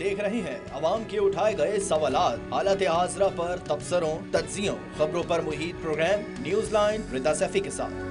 देख रहे हैं अवाम के उठाए गए सवालात, हालत हाजरा पर तबसरों, तज्जियों, खबरों पर मुहित प्रोग्राम न्यूज लाइन रिदा सैफी के साथ।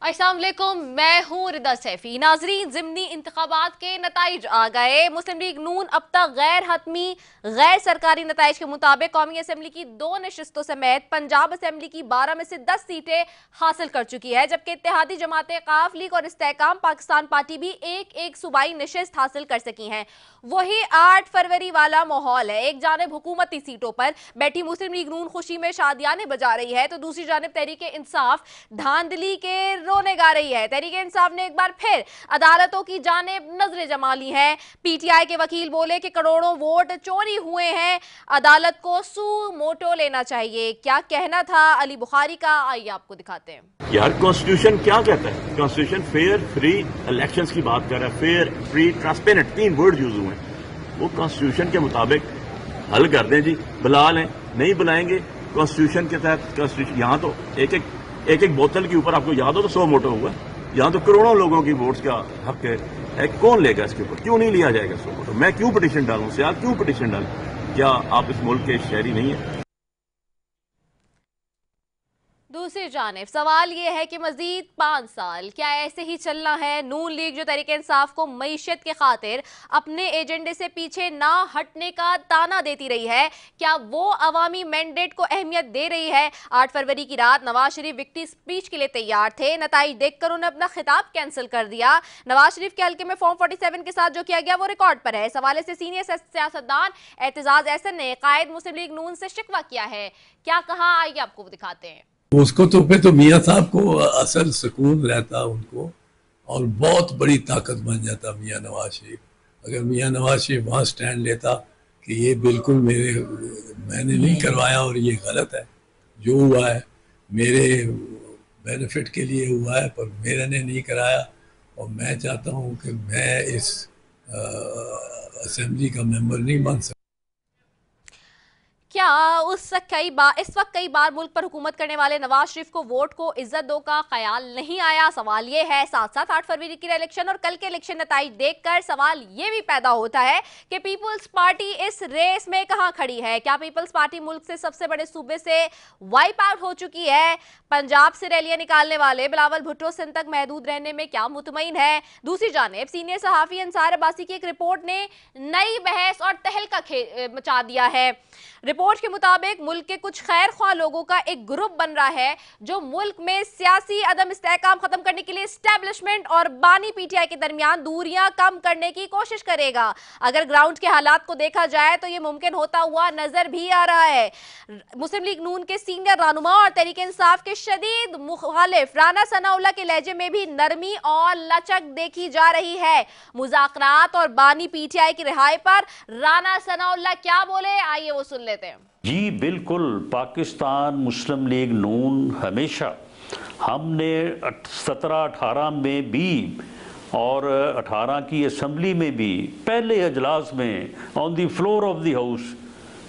अस्सलाम वालेकुम, मैं हूँ रिदा सैफी। नाजरीन, ज़िमनी इंतखाबात के नताइज आ गए। मुस्लिम लीग नून अब तक गैर हतमी गैर सरकारी नताइज के मुताबिक कौमी असम्बली की 2 नशिस्तों समेत पंजाब असम्बली की 12 में से 10 सीटें हासिल कर चुकी है, जबकि इत्तेहादी जमात काफ लीग और इस्तेहकाम पाकिस्तान पार्टी भी एक एक सूबाई नशिस्त हासिल कर सकी हैं। वही 8 फरवरी वाला माहौल है। एक जानिब हुकूमती सीटों पर बैठी मुस्लिम लीग नून खुशी में शादियाने बजा रही है, तो दूसरी जानिब तहरीक इंसाफ धांधली के रोने गा रही है। तहरीक इंसाफ ने एक बार फिर अदालतों की जानिब नजरें जमा ली हैं। पीटीआई के वकील बोले कि करोड़ों वोट चोरी हुए हैं, अदालत को सू मोटो लेना चाहिए। क्या कहना था अली बुखारी का, आइए आपको दिखाते हैं। यार कॉन्स्टिट्यूशन क्या कहता है? कॉन्स्टिट्यूशन फेयर फ्री इलेक्शंस की बात कर रहा है। Fair free transparent 3 word use हुए हैं। वो कॉन्स्टिट्यूशन के मुताबिक हल कर दें जी, बुला लें। नहीं बुलाएंगे कॉन्स्टिट्यूशन के तहत, कॉन्स्टिट्यूशन यहाँ तो एक एक बोतल के ऊपर आपको याद हो तो 100 मोटो हुआ। यहाँ तो करोड़ों लोगों की वोट्स का हक है। कौन लेगा इसके ऊपर? क्यों नहीं लिया जाएगा 100 मोटो? मैं क्यों पिटीशन डालूं? से आप क्यों पिटीशन डालें? क्या आप इस मुल्क के शहरी नहीं है? दूसरी जानिब सवाल यह है कि मजीद 5 साल क्या ऐसे ही चलना है? नून लीग जो तहरीक इंसाफ को मईशत के खातिर अपने एजेंडे से पीछे ना हटने का ताना देती रही है, क्या वो अवामी मैंडेट को अहमियत दे रही है? 8 फरवरी की रात नवाज शरीफ विक्ट्री स्पीच के लिए तैयार थे, नताइज देखकर उन्हें अपना खिताब कैंसिल कर दिया। नवाज शरीफ के हल्के में फॉर्म 47 के साथ जो किया गया वो रिकॉर्ड पर है। इस हवाले से सीनियर सियासतदान एतजाज एहसन ने कायद मुस्लिम लीग नून से शिकवा किया है। क्या कहा, आइए आपको दिखाते हैं। उसको तो पे तो मियाँ साहब को असल सुकून रहता उनको, और बहुत बड़ी ताकत बन जाता मियाँ नवाज शरीफ। अगर मियाँ नवाज शरीफ वहाँ स्टैंड लेता कि ये बिल्कुल मैंने नहीं करवाया और ये गलत है, जो हुआ है मेरे बेनिफिट के लिए हुआ है, पर मेरे ने नहीं कराया, और मैं चाहता हूँ कि मैं इस असेंबली का मेंबर नहीं बन सकता। क्या इस वक्त कई बार मुल्क पर हुकूमत करने वाले नवाज शरीफ को वोट को इज्जत दो का ख्याल नहीं आया? सवाल ये है। साथ साथ 8 फरवरी की इलेक्शन और कल के इलेक्शन नताइज देखकर सवाल ये भी पैदा होता है कि पीपल्स पार्टी इस रेस में कहां खड़ी है? क्या पीपल्स पार्टी मुल्क से सबसे बड़े सूबे से वाइप आउट हो चुकी है? पंजाब से रैलियां निकालने वाले बिलावल भुट्टो सिंध तक महदूद रहने में क्या मुतमईन है? दूसरी जानिब सीनियर सहाफी अंसार अब्बासी की एक रिपोर्ट ने नई बहस और तहलका मचा दिया है। रिपोर्ट के मुताबिक मुल्क के कुछ खैर ख्वाह लोगों का एक ग्रुप बन रहा है जो मुल्क में सियासी अदम इस्तेहकाम खत्म करने के लिए एस्टेब्लिशमेंट और बानी पीटीआई के दरमियान दूरियां कम करने की कोशिश करेगा। अगर ग्राउंड के हालात को देखा जाए तो यह मुमकिन होता हुआ नजर भी आ रहा है। मुस्लिम लीग नून के सीनियर रहनुमा और तहरीक इंसाफ के शदीद मुखालिफ राना सनाउल्लाह के लहजे में भी नरमी और लचक देखी जा रही है। मुज़ाकरात और बानी पीटीआई की रिहाई पर राना सनाउल्लाह क्या बोले, आइए वो सुन लेते हैं। जी बिल्कुल, पाकिस्तान मुस्लिम लीग नून हमेशा हमने 17-18 में भी और 18 की असम्बली में भी पहले अजलास में on the floor of the house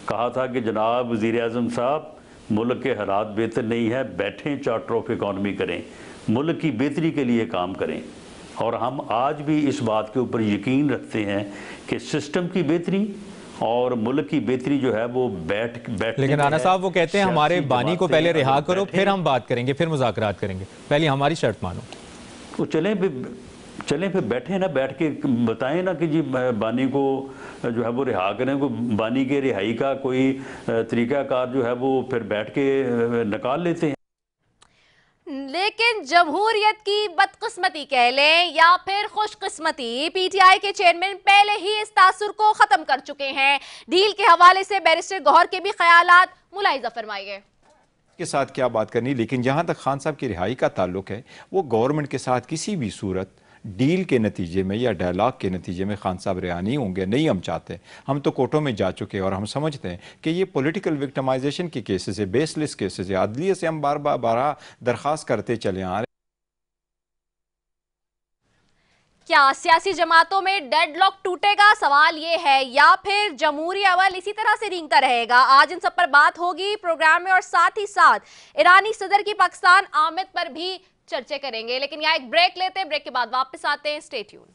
कहा था कि जनाब वज़ीर आज़म साहब, मुल्क के हालात बेहतर नहीं है, बैठें, चार्टर ऑफ इकॉनमी करें, मुल्क की बेहतरी के लिए काम करें। और हम आज भी इस बात के ऊपर यकीन रखते हैं कि सिस्टम की बेहतरी और मुल्क की बेहतरी जो है वो बैठ लेकिन राना साहब वो कहते हैं हमारे बानी को पहले रिहा करो, फिर हम बात करेंगे, फिर मुज़ाकरात करेंगे, पहले हमारी शर्त मानो। तो चलें फिर बैठे ना, बैठ के बताएं ना कि जी बानी को जो है वो रिहा करें। को बानी के रिहाई का कोई तरीक़ाकार जो है वो फिर बैठ के निकाल लेते हैं। लेकिन जमहूरियत की बदकिस्मती कह लें या फिर खुशकिस्मती, पीटीआई के चेयरमैन पहले ही इस तासुर को खत्म कर चुके हैं। डील के हवाले से बैरिस्टर गौहर के भी ख्यालात मुलाहिजा फरमाइए। के साथ क्या बात करनी, लेकिन जहां तक खान साहब की रिहाई का ताल्लुक है, वो गवर्नमेंट के साथ किसी भी सूरत डील के नतीजे में या डायलॉग के नतीजे में खान साहब रिहा नहीं होंगे, नहीं हम चाहते। हम तो कोर्टों में जा चुके हैं और हम समझते हैं कि ये पॉलिटिकल विक्टिमाइजेशन के केसेस है, बेसलेस केसेस है। अदलिया से हम बार बार दरख्वास्त करते चले आ रहे हैं। क्या सियासी जमातों में डेडलॉक टूटेगा? सवाल ये है, या फिर जमहूरी अवल इसी तरह से रींगता रहेगा? आज इन सब पर बात होगी प्रोग्राम में, और साथ ही साथ ईरानी सदर की पाकिस्तान आमद पर भी चर्चा करेंगे। लेकिन यहाँ एक ब्रेक लेते हैं, ब्रेक के बाद वापस आते हैं। Stay tune.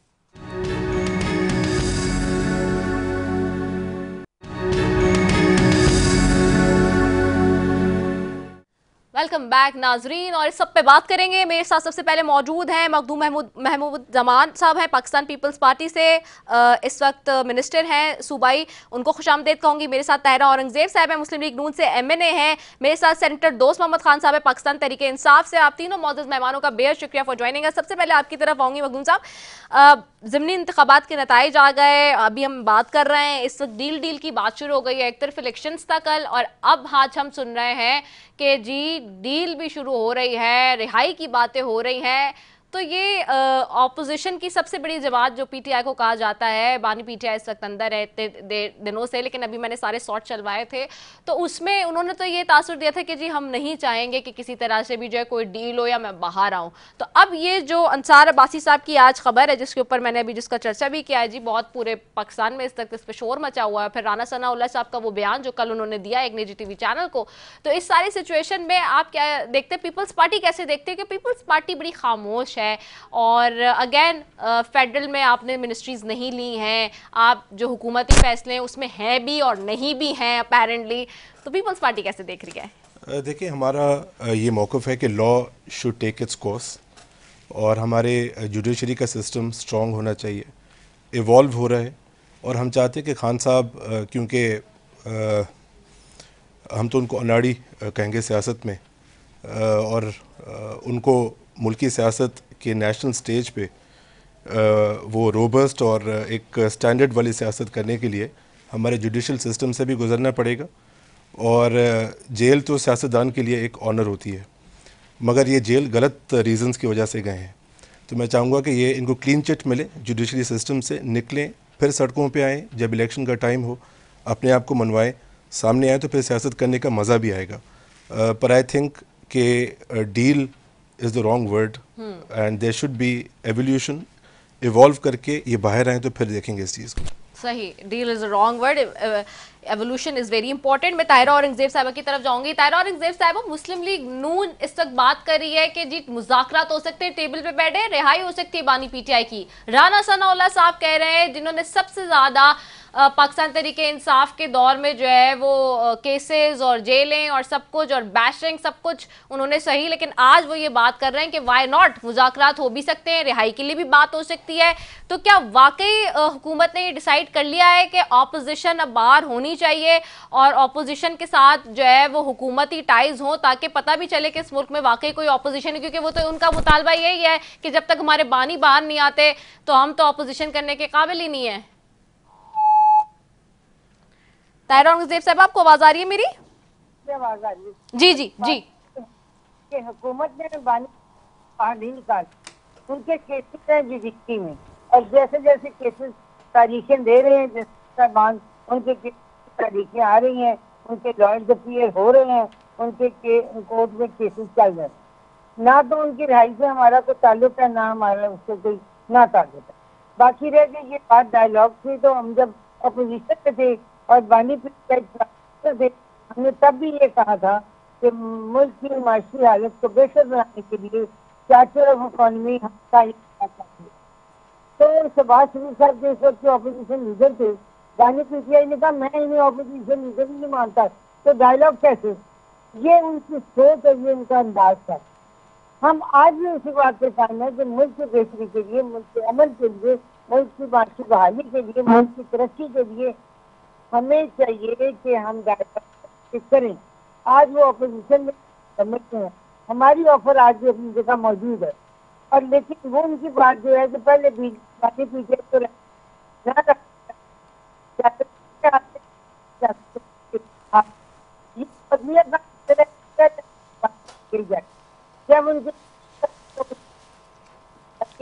वेलकम बैक नाजरीन, और इस सब पे बात करेंगे। मेरे साथ सबसे पहले मौजूद हैं मखदूम महमूद जमान साहब, हैं पाकिस्तान पीपल्स पार्टी से, इस वक्त मिनिस्टर हैं सूबाई, उनको खुशामदीद कहूँगी। मेरे साथ ताहिरा औरंगजेब साहब हैं, मुस्लिम लीग नून से MNA हैं। मेरे साथ सेनेटर दोस्त मोहम्मद खान साहब है, पाकिस्तान तहरीक इंसाफ से। आप तीनों मौजूद मेहमानों का बेहद शुक्रिया फॉर ज्वाइनिंग। सबसे पहले आपकी तरफ आऊँगी मखदूम साहब, ज़िमनी इंतखाबात के नताइज आ गए, अभी हम बात कर रहे हैं, इस वक्त डील की बात शुरू हो गई है। एक तरफ इलेक्शंस था कल, और अब आज हम सुन रहे हैं कि जी डील भी शुरू हो रही है, रिहाई की बातें हो रही हैं। तो ये ऑपोजिशन की सबसे बड़ी जमात जो PTI को कहा जाता है, बानी PTI इस वक्त अंदर है इतने दिनों से, लेकिन अभी मैंने सारे सॉर्ट चलवाए थे, तो उसमें उन्होंने तो ये तासुर दिया था कि जी हम नहीं चाहेंगे कि किसी तरह से भी जो है कोई डील हो या मैं बाहर आऊँ। तो अब ये जो अंसार अब्बासी साहब की आज खबर है, जिसके ऊपर मैंने अभी जिसका चर्चा भी किया है जी, बहुत पूरे पाकिस्तान में इस वक्त इस पर शोर मचा हुआ है। फिर राना सनाउल्लाह साहब का वो बयान जो कल उन्होंने दिया एक निजी TV चैनल को, तो इस सारी सिचुएशन में आप क्या देखते हैं, पीपल्स पार्टी कैसे देखते हैं कि पीपल्स पार्टी बड़ी खामोश है, और अगेन फेडरल में आपने मिनिस्ट्रीज नहीं ली हैं, आप जो हुकूमती फैसले हैं उसमें हैं भी और नहीं भी हैं अपेरेंटली, तो पीपल्स पार्टी कैसे देख रही है? देखिए, हमारा ये मौक़िफ़ है कि law should take its course, और हमारे जुडिशरी का सिस्टम स्ट्रॉन्ग होना चाहिए, इवॉल्व हो रहा है। और हम चाहते हैं कि खान साहब, क्योंकि हम तो उनको अनाड़ी कहेंगे सियासत में, और उनको मुल्की सियासत के नेशनल स्टेज पे वो रोबस्ट और एक स्टैंडर्ड वाली सियासत करने के लिए हमारे जुडिशल सिस्टम से भी गुजरना पड़ेगा। और जेल तो सियासतदान के लिए एक ऑनर होती है, मगर ये जेल गलत रीज़न्स की वजह से गए हैं। तो मैं चाहूँगा कि ये इनको क्लीन चिट मिले, जुडिशरी सिस्टम से निकलें, फिर सड़कों पे आएँ, जब इलेक्शन का टाइम हो अपने आप को मनवाएं, सामने आए, तो फिर सियासत करने का मज़ा भी आएगा। पर आई थिंक कि deal is the wrong word, and there should be evolution, evolve करके ये बाहर आए तो फिर देखेंगे इस चीज़ को। सही, deal is a wrong word, evolution is very important. मैं ताहिरा औरंगजेब साहब की तरफ जाऊंगी। ताहिरा औरंगजेब साहब, मुस्लिम लीग नून इस वक्त बात कर रही है कि जी मुज़ाकरात हो सकते हैं, टेबल पे बैठे, रिहाई हो सकती है बानी PTI की। राना सनाउल्लाह साहब कह रहे हैं, जिन्होंने सबसे ज़्यादा पाकिस्तान तहरीके इंसाफ के दौर में जो है वो केसेस और जेलें और सब कुछ और बैशिंग सब कुछ उन्होंने सही, लेकिन आज वो ये बात कर रहे हैं कि वाई नॉट, मुज़ाकरात हो भी सकते हैं, रिहाई के लिए भी बात हो सकती है। तो क्या वाकई हुकूमत ने ये डिसाइड कर लिया है कि ऑपोजिशन अब बाहर होनी चाहिए, और ऑपोजिशन के साथ जो है वो हुकूमती टाइज हों, ताकि पता भी चले कि इस मुल्क में वाकई कोई ऑपोजिशन है? क्योंकि वो तो उनका मुतालबा यही है कि जब तक हमारे बानी बाहर नहीं आते तो हम तो ऑपोजिशन करने के काबिल ही नहीं है। ताहिरा औरंगजेब साहब, आपको आवाज आ रही है मेरी? आवाज आ रही है? जी जी जी। कि हुकूमत ने बानी बाहर नहीं निकाल, उनके केसेस हैं जुडिशरी में, और जैसे जैसे केसेस तारीखें दे रहे हैं, जैसे बाद उनके तारीखें आ रही हैं, उनके लॉयर्स अपीयर हो रहे हैं, उनके कोर्ट में केसेस चल रहे हैं। ना तो उनकी रिहाई से हमारा कोई ताल्लुक है, ना हमारा उससे कोई ना ताल्लुक है। बाकी रह गई ये बात डायलॉग थी, तो हम जब अपोजिशन में थे और बानी थे, हमने तब भी ये कहा था कि मुल्क की माशी हालत को बेहतर बनाने के लिए चार्टर ऑफ इकोनॉमी तो शहबाज शरीफ साहब के इस वक्त ऑपोजिशन लीडर थे, बानी PTI ने कहा मैं इन्हें ऑपोजिशन लीडर नहीं मानता, तो डायलॉग कैसे? ये उनकी सोच और ये उनका अंदाज था। हम आज भी उसी बात पे कायम है कि मुल्क की बेहतरी के लिए, मुल्क के अमन के लिए, मुल्क की माशी बहाली के लिए, मुल्क की तरक्की के लिए हमें चाहिए कि हम डायलॉग करें। आज वो अपोजिशन में समझते हैं, हमारी ऑफर आज भी अपनी जगह मौजूद है, और लेकिन वो उनकी बात जो है कि पहले भी बाकी पीछे तो जब उनके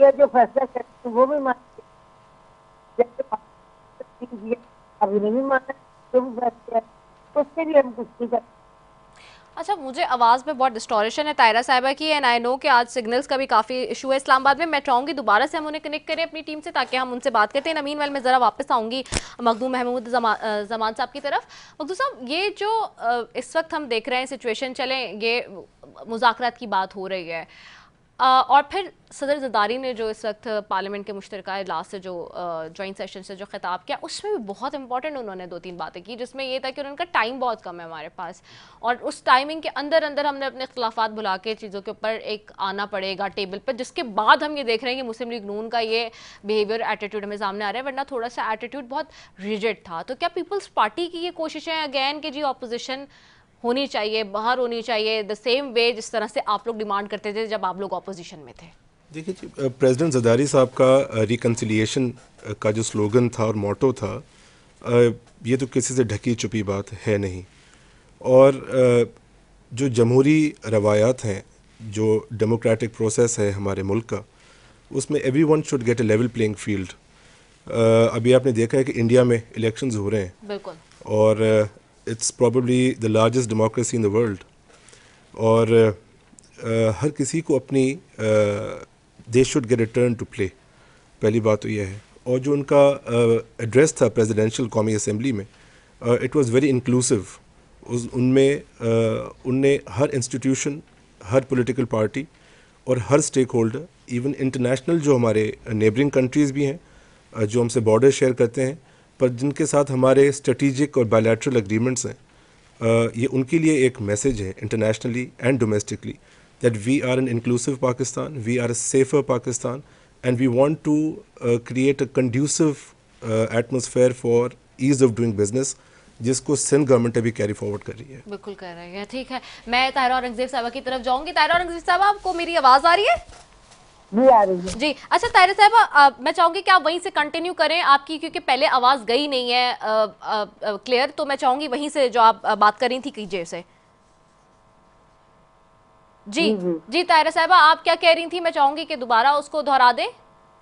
मीडिया जो फैसला करती है वो भी मानती है, जैसे अभी नहीं माना जो भी फैसला है उसके लिए हम कुछ नहीं करते। अच्छा, मुझे आवाज़ में बहुत डिस्टोरेशन है तायरा साहिबा की, एंड आई नो कि आज सिग्नल्स का भी काफ़ी इशू है इस्लामाबाद में। मैं चाहूँगी दोबारा से हम उन्हें कनेक्ट करें अपनी टीम से ताकि हम उनसे बात करते हैं। नमीन वाल मैं ज़रा वापस आऊँगी मखदूम महमूद जमान साहब की तरफ। मखदूम साहब, ये जो इस वक्त हम देख रहे हैं सिचुएशन, चलें ये मुज़ाकरात की बात हो रही है, और फिर सदर ज़रदारी ने जो इस वक्त पार्लियामेंट के मुश्तरका इजलास से जो जॉइंट सेशन से जो खिताब किया, उसमें भी बहुत इंपॉर्टेंट उन्होंने 2-3 बातें की, जिसमें ये था कि उनका टाइम बहुत कम है हमारे पास, और उस टाइमिंग के अंदर अंदर हमने अपने इख्तिलाफात भुला के चीज़ों के ऊपर एक आना पड़ेगा टेबल पर, जिसके बाद हम ये देख रहे हैं कि मुस्लिम लीग नून का ये बिहेवियर एटीट्यूड हमें सामने आ रहा है, वरना थोड़ा सा एटीट्यूड बहुत रिजिड था। तो क्या पीपल्स पार्टी की ये कोशिशें अगेन कि जी ऑपोजिशन होनी चाहिए, बाहर होनी चाहिए, द सेम वे जिस तरह से आप लोग डिमांड करते थे जब आप लोग ऑपोजिशन में थे? देखिए जी, प्रेसिडेंट ज़रदारी साहब का रिकन्सिलिएशन का जो स्लोगन था और मोटो था, ये तो किसी से ढकी छुपी बात है नहीं। और जो जमहूरी रवायात हैं, जो डेमोक्रेटिक प्रोसेस है हमारे मुल्क का, उसमें everyone should get a level playing field. अभी आपने देखा है कि इंडिया में इलेक्शंस हो रहे हैं, बिल्कुल, और it's probably the largest democracy in the world, और हर किसी को अपनी they should get a turn to play. पहली बात तो यह है। और जो उनका एड्रेस था प्रेसिडेंशियल कौमी असेंबली में, इट वाज वेरी इंक्लूसिव। उनमें उनने हर इंस्टीट्यूशन, हर पॉलिटिकल पार्टी और हर स्टेक होल्डर, इवन इंटरनेशनल जो हमारे नेबरिंग कंट्रीज़ भी हैं, जो हमसे बॉर्डर शेयर करते हैं पर जिनके साथ हमारे स्ट्रेटिजिक और बायलैटरल एग्रीमेंट्स हैं, ये उनके लिए एक मैसेज है internationally and domestically, that we are an inclusive Pakistan, we are a safer Pakistan, and we want to create a conducive atmosphere for ease of doing business, जिसको Sindh government अभी carry forward कर रही है। बिल्कुल कर रही है, ठीक है। मैं ताहिरा औरंगजेब साहबा की तरफ जाऊंगी। ताहिरा औरंगजेब साहबा, आपको मेरी आवाज़ आ रही है? जी आ रही है। जी, अच्छा ताहिरा साहबा, मैं चाहूंगी कि आप वहीं से कंटिन्यू करें आपकी, क्योंकि पहले आवाज़ गई नहीं है क्लियर, तो मैं चाहूंगी वहीं से जो आप बात कर रही थी कीजिए से। जी जी ताहिरा साहिबा, आप क्या कह रही थी? मैं चाहूंगी कि दोबारा उसको दोहरा दें।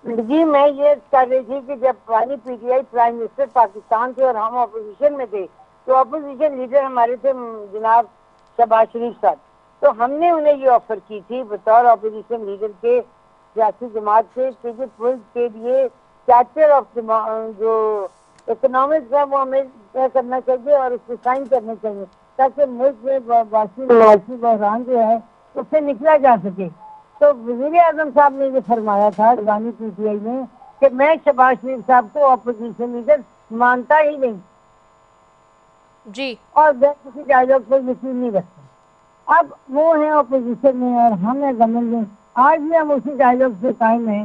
जी, मैं ये कह रही थी कि जब पुरानी पीटीआई प्राइम मिनिस्टर पाकिस्तान थे और हम अपोजिशन में थे, तो अपोजिशन लीडर हमारे थे जनाब शहबाज शरीफ साहब, तो हमने उन्हें ये ऑफर की थी बतौर अपोजिशन लीडर के सियासी जमात से कि मुल्क के लिए चैप्टर ऑफ जो इकोनॉमिक्स है वो हमें तय करना चाहिए और उसको साइन करने चाहिए, ताकि मुल्क में वासी बहरान जो है उससे निकला जा सके। तो वज़ीर आज़म साहब ने ये फरमाया था पुरानी पीटीआई में कि मैं शहबाज शरीफ साहब को अपोजिशन लीडर मानता ही नहीं जी, और मैं किसी डायलॉग पर यकीन नहीं रखता। अब वो है अपोजिशन में और हम है गवर्नमेंट में। आज भी हम उसी डायलॉग से कायम है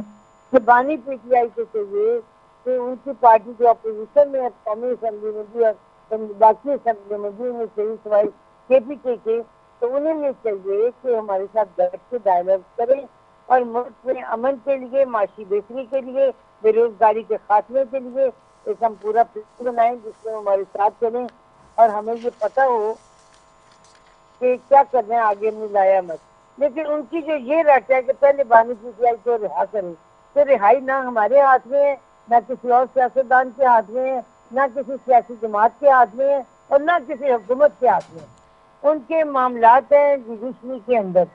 कि बानी पीटीआई को चाहिए कि उनकी पार्टी जो अपोजिशन में है, कौमी असेंबली में भी और बाकी असेंबली में भी, उन्हें चाहिए सवाई KPK के, तो उन्हें ये चाहिए कि हमारे साथ बैठ के डायलॉग करें और मुल्क में अमन के लिए, माशी बेहतरी के लिए, बेरोजगारी के खात्मे के लिए एक हम पूरा प्लान बनाएं जिसमें हमारे साथ चलें और हमें ये पता हो कि क्या करना है, आगे नहीं लाया मत। लेकिन उनकी जो ये रट है कि पहले बानी पीटीआई को रिहा करें, तो रिहाई ना हमारे हाथ में है, ना किसी और सियासतदान के हाथ में है, ना किसी सियासी जमात के हाथ में है और ना किसी हुकूमत के हाथ में है। उनके मामलात हैं जुडिशरी के अंदर,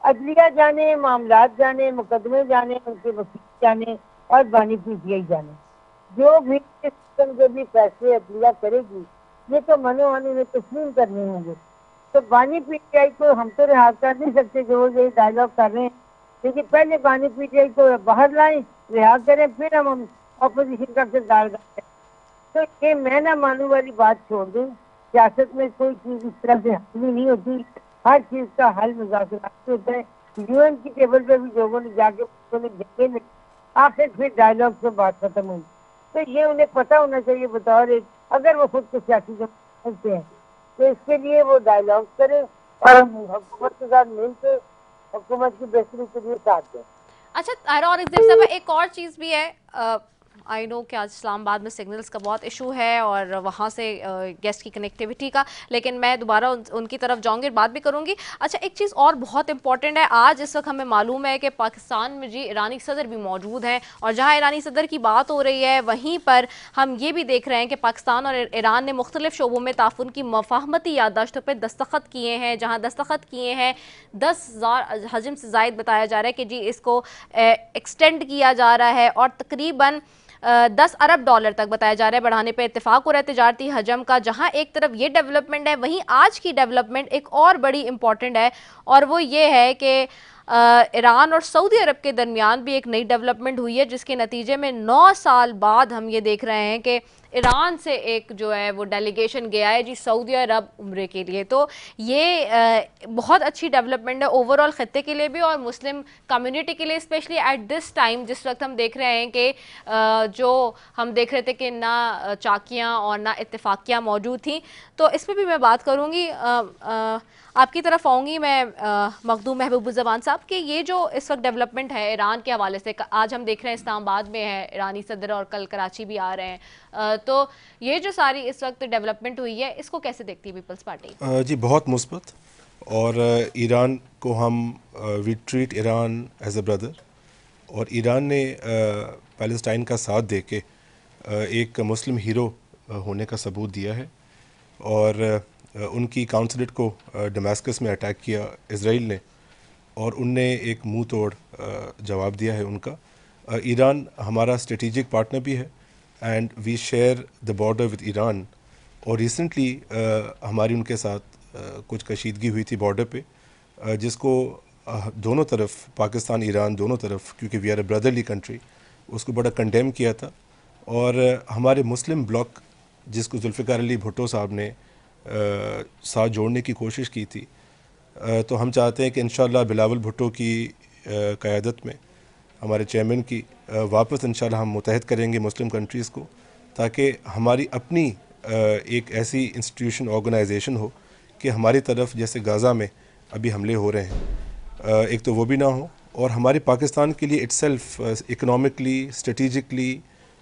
अदलिया जाने, मामलात जाने, मुकदमे जाने, उनके वकील जाने और बानी पीटीआई जाने। जो भी सिस्टम के भी फैसले अदलिया करेगी ये तो मनोहानी में तस्लीम करने होंगे। तो बानी पीटीआई को हम तो रिहा कर नहीं सकते जो ये डायलॉग कर रहे हैं, लेकिन पहले बानी पीटीआई को बाहर लाएं, रिहा करें, फिर हम अपोजिशन का किरदार करें। तो ये मैं ना मानू वाली बात छोड़ दूं। सियासत में कोई चीज इस तरह से हल नहीं होती, हर चीज का हल मुज़ाकरात से होता है। UN की टेबल पे भी लोगों ने जाके झंडे में आखिर फिर डायलॉग से बात खत्म हुई। तो ये उन्हें पता होना चाहिए बतौर एक, अगर वो खुद को सियासी समझते हैं तो इसके लिए वो डायलॉग करें और हम हुकूमत के साथ मिलकर हुकूमत की बेहतरी के लिए साथ दें। अच्छा ताहिरा औरंगजेब साहब, एक और चीज़ भी है, आई नो कि आज इस्लामाबाद में सिग्नल्स का बहुत इशू है और वहाँ से गेस्ट की कनेक्टिविटी का, लेकिन मैं दोबारा उनकी तरफ जाऊँगी, बात भी करूँगी। अच्छा, एक चीज़ और बहुत इंपॉर्टेंट है, आज इस वक्त हमें मालूम है कि पाकिस्तान में जी ईरानी सदर भी मौजूद हैं, और जहाँ ईरानी सदर की बात हो रही है वहीं पर हम ये भी देख रहे हैं कि पाकिस्तान और ईरान ने मुख्तलिफ शोबों में ताफुन की मफाहमती याददाश्तों पर दस्तखत किए हैं, जहाँ दस्तखत किए हैं 10,000 हजम से ज़ायद बताया जा रहा है कि जी इसको एक्सटेंड किया जा रहा है, और तकरीबन 10 अरब डॉलर तक बताया जा रहा है बढ़ाने पे इत्तेफाक हो रहा है तिजारती हजम का। जहां एक तरफ ये डेवलपमेंट है, वहीं आज की डेवलपमेंट एक और बड़ी इंपॉर्टेंट है, और वो ये है कि ईरान और सऊदी अरब के दरमियान भी एक नई डेवलपमेंट हुई है, जिसके नतीजे में 9 साल बाद हम ये देख रहे हैं कि ईरान से एक जो है वो डेलीगेशन गया है जी सऊदी अरब उम्रे के लिए। तो ये बहुत अच्छी डेवलपमेंट है ओवरऑल ख़त्ते के लिए भी और मुस्लिम कम्युनिटी के लिए, स्पेशली एट दिस टाइम जिस वक्त हम देख रहे हैं कि जो हम देख रहे थे कि ना चाकियाँ और ना इत्तेफाकियाँ मौजूद थी। तो इस पर भी मैं बात करूँगी। आपकी तरफ आऊँगी मैं मखदूम महबूबुज़्ज़मान साहब कि ये जो इस वक्त डेवलपमेंट है ईरान के हवाले से, आज हम देख रहे हैं इस्लामाबाद में है ईरानी सदर और कल कराची भी आ रहे हैं, तो ये जो सारी इस वक्त डेवलपमेंट हुई है इसको कैसे देखती है पीपल्स पार्टी? जी बहुत मुस्बत, और ईरान को हम we treat Iran as a brother, और ईरान ने पैलेस्टाइन का साथ देके एक मुस्लिम हीरो होने का सबूत दिया है, और उनकी काउंसलेट को डमास्कस में अटैक किया इसराइल ने, और उनने एक मुंह तोड़ जवाब दिया है उनका। ईरान हमारा स्ट्रेटेजिक पार्टनर भी है and we share the border with Iran, और रिसेंटली हमारी उनके साथ कुछ कशीदगी हुई थी बॉर्डर पे, जिसको दोनों तरफ पाकिस्तान ईरान दोनों तरफ, क्योंकि we are a brotherly country, उसको बड़ा कंडेम किया था। और हमारे मुस्लिम ब्लॉक जिसको जुल्फ़िकार अली भुट्टो साहब ने साथ जोड़ने की कोशिश की थी, तो हम चाहते हैं कि इंशाअल्लाह बिलावल भुट्टो की क़यादत में हमारे चेयरमैन की वापस इंशाअल्लाह हम मुतहद करेंगे मुस्लिम कंट्रीज़ को, ताकि हमारी अपनी एक ऐसी इंस्टीट्यूशन ऑर्गेनाइजेशन हो कि हमारी तरफ जैसे गाज़ा में अभी हमले हो रहे हैं एक तो वो भी ना हो, और हमारे पाकिस्तान के लिए इट्सेल्फ इकनॉमिकली स्ट्रेटिजिकली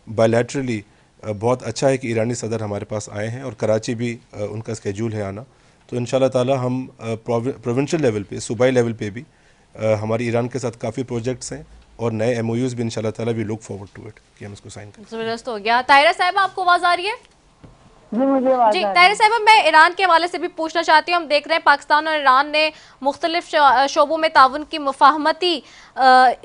बायलैटरली बहुत अच्छा है कि ईरानी सदर हमारे पास आए हैं, और कराची भी उनका स्केड्यूल है आना। तो इंशाल्लाह ताला हम प्रोविंशियल लेवल पे सूबाई लेवल पे भी हमारी ईरान के साथ काफ़ी प्रोजेक्ट्स हैं, और नए MOUs भी इंशाल्लाह ताला we look forward to it कि हम इसको साइन करें। ज़बरदस्त हो गया। ताहिरा साहब आपको आवाज़ आ रही है? जी मुझे आवाज़ जी आ रही है। ताहिरा साहब, मैं ईरान के हवाले से भी पूछना चाहती हूँ। हम देख रहे हैं पाकिस्तान और ईरान ने मुख्तलिफ शोबों में ताउन की मुफाहमती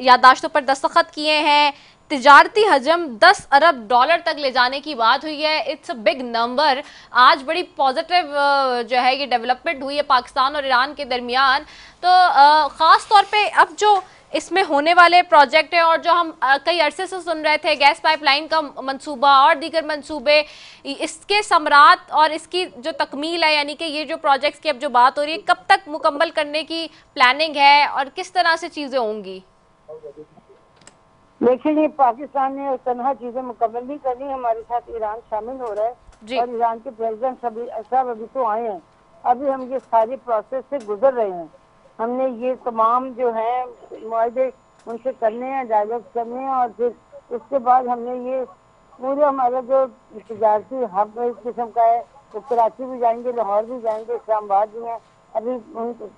यादाश्तों पर दस्तखत किए हैं, तिजारती हजम 10 अरब डॉलर तक ले जाने की बात हुई है। It's a big number. आज बड़ी पॉजिटिव जो है ये डेवलपमेंट हुई है पाकिस्तान और ईरान के दरमियान। तो ख़ास तौर पे अब जो इसमें होने वाले प्रोजेक्ट है, और जो हम कई अरसे से सुन रहे थे गैस पाइपलाइन का मंसूबा और दीगर मंसूबे, इसके समरात और इसकी जो तकमील है, यानी कि ये जो प्रोजेक्ट्स की अब जो बात हो रही है, कब तक मुकम्मल करने की प्लानिंग है और किस तरह से चीज़ें होंगी? लेकिन ये पाकिस्तान ने तनहा चीजें मुकम्मल नहीं करनी, हमारे साथ ईरान शामिल हो रहा है, और ईरान के प्रेसिडेंट साहब अभी तो आए हैं, अभी हम ये सारी प्रोसेस से गुजर रहे हैं। हमने ये तमाम जो है मुआहदे उनसे करने हैं, डायलॉग करने हैं, और फिर उसके बाद हमने ये पूरे हमारा जो तजारती हब इस किस्म का है, तो कराची भी जाएंगे, लाहौर भी जाएंगे, इस्लामाबाद भी हैं। अभी